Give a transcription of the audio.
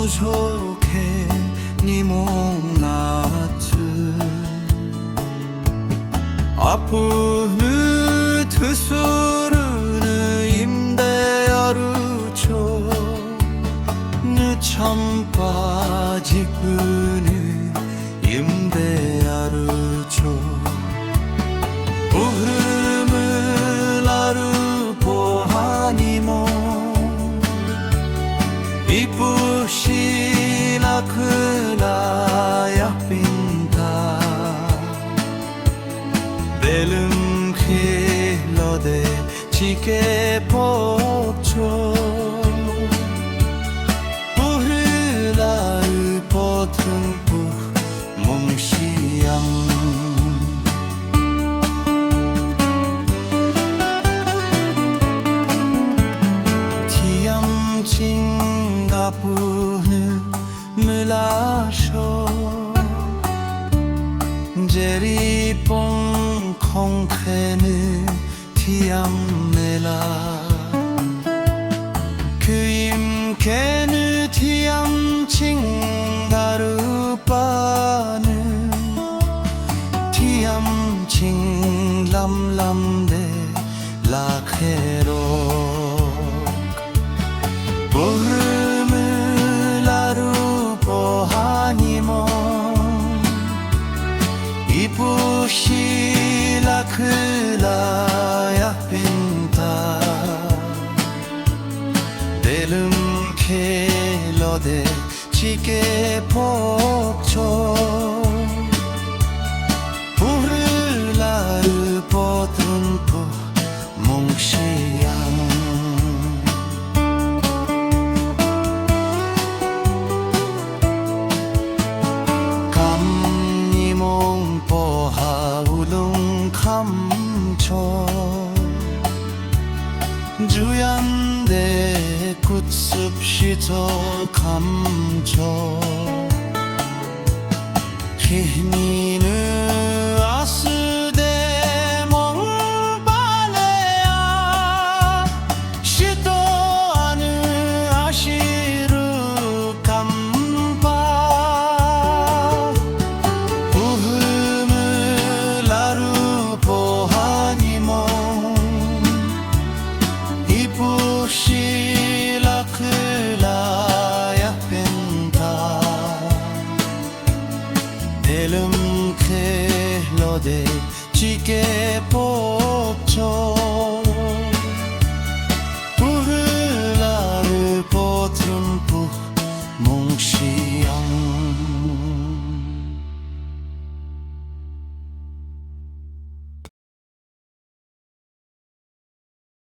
부족해 네 몸나트 아프느 트수르느 임대야르초 느 참빠지끄느 임대야르초 우흐름을 아르 보하니모 이쁘시나 그나야 빈다 벨름 킬러데 지게 법초 우흐라르 버튼부 몽시양 징가부는 물라쇼 제리뽕 콩케는 티암멜라 그임케는 티암 징가르빠는 티암 징람람데 라케로 부름을 아루 보하니모 이쁘시라 클라야 빈다 델름 켈러데 지게 복초 부르라르 버튼포 몽시양 감초 주얀데 굿습시저 감초 희미는 아스데 몽발레야 시도하는 아시르 감바 우흠을 아루 보하니모 이쁘시라 클라야 펜타 델름 켈러데 지게 뽑초